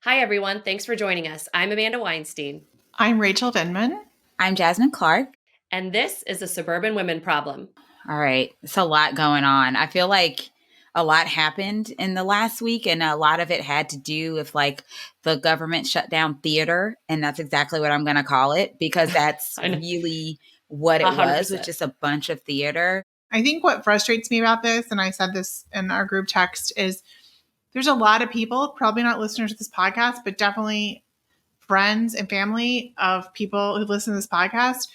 Hi, everyone. Thanks for joining us. I'm Amanda Weinstein, I'm Rachel Vinman. I'm Jasmine Clark. and this is the Suburban Women Problem. All right. It's a lot going on. I feel like a lot happened in the last week, and a lot of it had to do with like the government shut down theater. And that's exactly what I'm going to call it, because that's I know. really what it was 100%. just a bunch of theater. I think what frustrates me about this, and I said this in our group text, is there's a lot of people, probably not listeners to this podcast, but definitely friends and family of people who listen to this podcast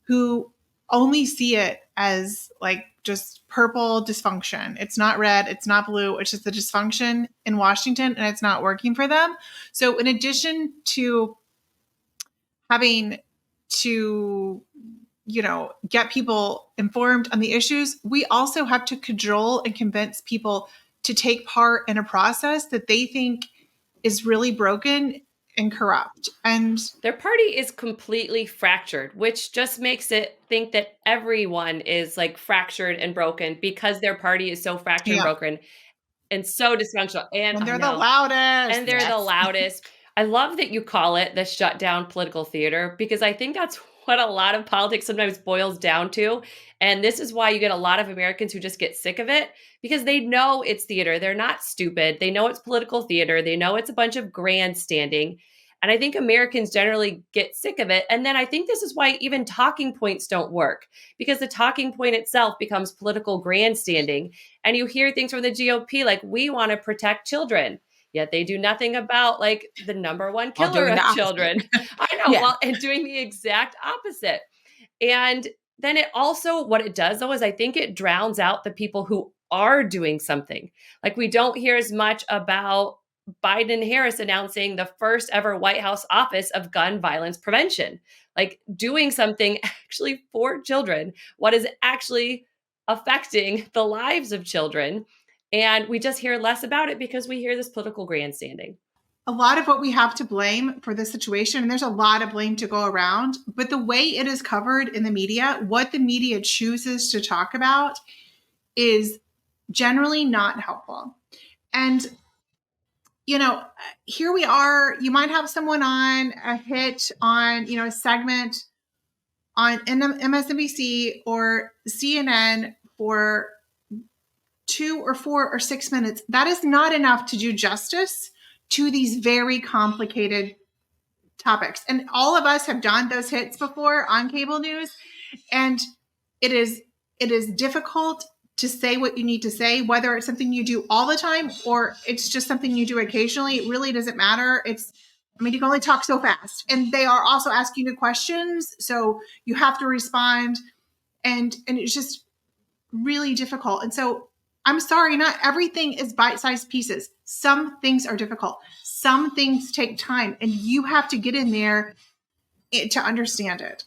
who only see it as like just purple dysfunction. It's not red, it's not blue, it's just the dysfunction in Washington and it's not working for them. So in addition to having to get people informed on the issues, we also have to cajole and convince people to take part in a process that they think is really broken and corrupt. And their party is completely fractured, which just makes it think that everyone is like fractured and broken because their party is so fractured and broken and so dysfunctional. And they're the loudest. And they're the loudest. I love that you call it the shutdown political theater, because I think that's what a lot of politics sometimes boils down to. And this is why you get a lot of Americans who just get sick of it, because they know it's theater. They're not stupid. They know it's political theater. They know it's a bunch of grandstanding. And I think Americans generally get sick of it. And then I think this is why even talking points don't work, because the talking point itself becomes political grandstanding. And you hear things from the GOP like, we want to protect children. Yet they do nothing about like the number one killer of children. I know, well, and doing the exact opposite. And then it also, what it does though, is I think it drowns out the people who are doing something. Like we don't hear as much about Biden and Harris announcing the first ever White House Office of Gun Violence Prevention, like doing something actually for children, what is actually affecting the lives of children. And we just hear less about it because we hear this political grandstanding. A lot of what we have to blame for this situation, and there's a lot of blame to go around, but the way it is covered in the media, what the media chooses to talk about is generally not helpful. And, here we are, you might have someone on a hit on, a segment on MSNBC or CNN for 2 or 4 or 6 minutes. That is not enough to do justice to these very complicated topics. And all of us have done those hits before on cable news. And it is difficult to say what you need to say, whether it's something you do all the time or it's just something you do occasionally. It really doesn't matter. You can only talk so fast. And they are also asking you questions. So you have to respond. And it's just really difficult. And so I'm sorry, not everything is bite-sized pieces. Some things are difficult. Some things take time, and you have to get in there to understand it.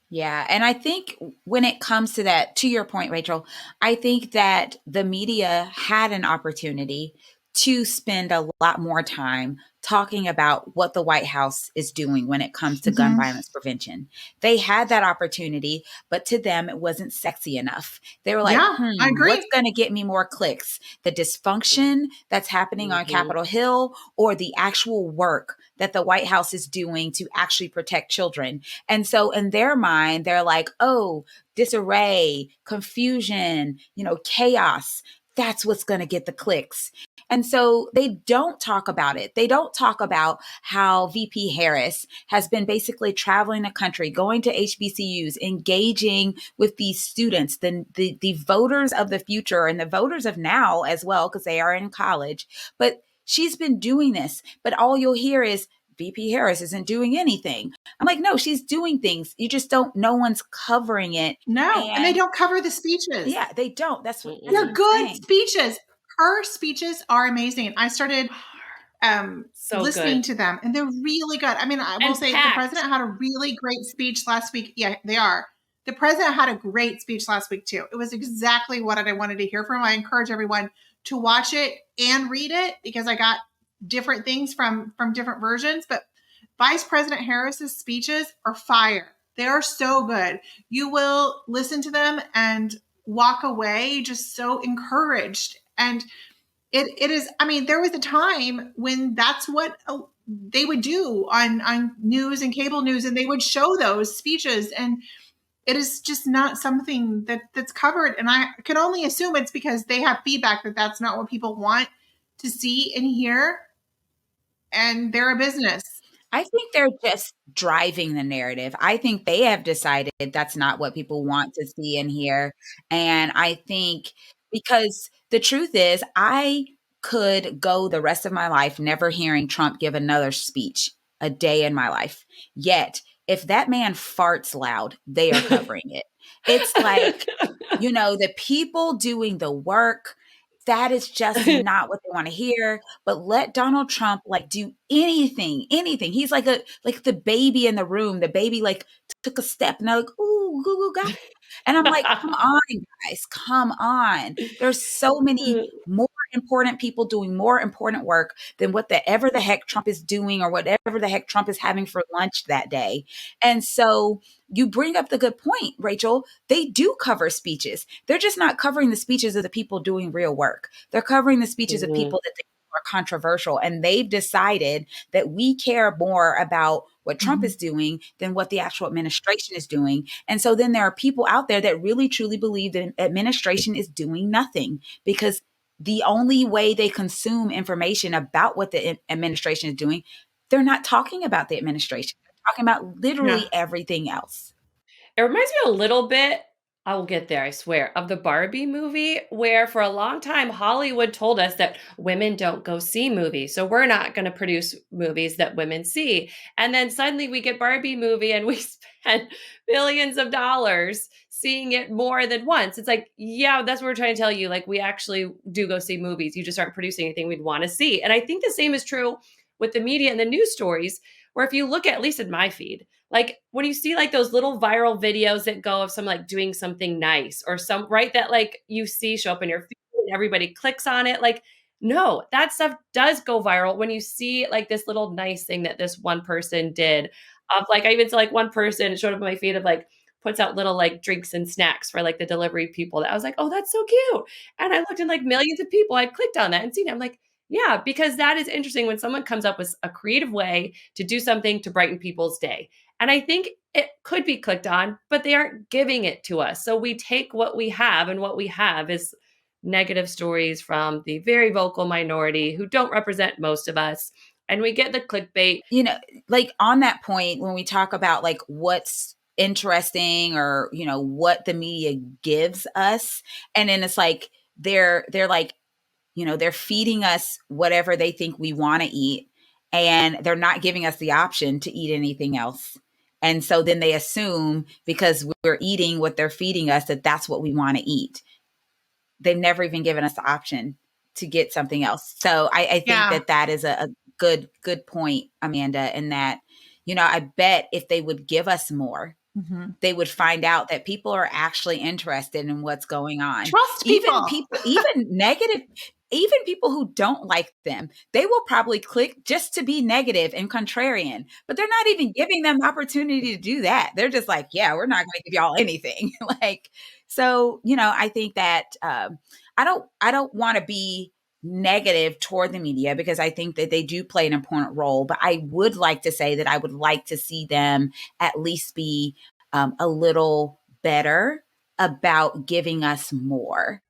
Yeah. And I think when it comes to that, to your point, Rachel, I think that the media had an opportunity to spend a lot more time talking about what the White House is doing when it comes to gun violence prevention. They had that opportunity, but to them, it wasn't sexy enough. They were like, I agree. What's going to get me more clicks? The dysfunction that's happening on Capitol Hill, or the actual work that the White House is doing to actually protect children? And so in their mind, they're like, oh, disarray, confusion, chaos. That's what's going to get the clicks. And so they don't talk about it. They don't talk about how VP Harris has been basically traveling the country, going to HBCUs, engaging with these students, the voters of the future and the voters of now as well, because they are in college. But she's been doing this. But all you'll hear is, VP Harris isn't doing anything. I'm like, no, she's doing things. You just don't, no one's covering it. No, and they don't cover the speeches. Yeah, they don't. They're good speeches. Her speeches are amazing. I started listening to them, and they're really good. I mean, I will say the president had a really great speech last week. Yeah, they are. The president had a great speech last week, too. It was exactly what I wanted to hear from him. I encourage everyone to watch it and read it, because I got different things from different versions. But Vice President Harris's speeches are fire. They are so good. You will listen to them and walk away just so encouraged. And it is, I mean, there was a time when that's what they would do on news and cable news, and they would show those speeches, and it is just not something that's covered. And I can only assume it's because they have feedback that that's not what people want to see and hear, and they're a business. I think they're just driving the narrative. I think they have decided that's not what people want to see and hear. And I think because the truth is, I could go the rest of my life never hearing Trump give another speech a day in my life. Yet, if that man farts loud, they are covering it. It's like, the people doing the work, that is just not what they want to hear. But let Donald Trump like do anything. He's like the baby in the room. The baby like took a step and they're like, ooh, goo goo gaga. And I'm like, come on, guys, come on. There's so many more important people doing more important work than whatever the heck Trump is doing or whatever the heck Trump is having for lunch that day. And so you bring up the good point, Rachel. They do cover speeches. They're just not covering the speeches of the people doing real work. They're covering the speeches of people that they are controversial. And they've decided that we care more about what Trump is doing than what the actual administration is doing. And so then there are people out there that really truly believe that administration is doing nothing, because the only way they consume information about what the administration is doing, they're not talking about the administration. They're talking about literally everything else. It reminds me a little bit, I will get there, I swear, of the Barbie movie, where for a long time Hollywood told us that women don't go see movies. So we're not going to produce movies that women see. And then suddenly we get Barbie movie and we spend billions of dollars seeing it more than once. It's like, yeah, that's what we're trying to tell you. Like, we actually do go see movies. You just aren't producing anything we'd want to see. And I think the same is true with the media and the news stories, where if you look at least in my feed, like when you see like those little viral videos that go of some like doing something nice or some, right, that like you see show up in your feed and everybody clicks on it. Like, no, that stuff does go viral when you see like this little nice thing that this one person did. Of like, I even saw like one person, it showed up on my feed of like, puts out little like drinks and snacks for like the delivery people. That I was like, oh, that's so cute. And I looked, and like millions of people had clicked on that and seen it. I'm like, yeah, because that is interesting when someone comes up with a creative way to do something to brighten people's day. And I think it could be clicked on, but they aren't giving it to us. So we take what we have, and what we have is negative stories from the very vocal minority who don't represent most of us. And we get the clickbait. Like on that point, when we talk about like what's interesting or, what the media gives us, and then it's like, they're like, they're feeding us whatever they think we want to eat, and they're not giving us the option to eat anything else. And so then they assume because we're eating what they're feeding us, that that's what we want to eat. They've never even given us the option to get something else. So I think that is a good point, Amanda, in that, I bet if they would give us more, they would find out that people are actually interested in what's going on. Trust people. Even negative, even people who don't like them, they will probably click just to be negative and contrarian, but they're not even giving them the opportunity to do that. They're just like, yeah, we're not going to give y'all anything. Like, so, I think that I don't want to be negative toward the media, because I think that they do play an important role, but I would like to say that I would like to see them at least be a little better about giving us more.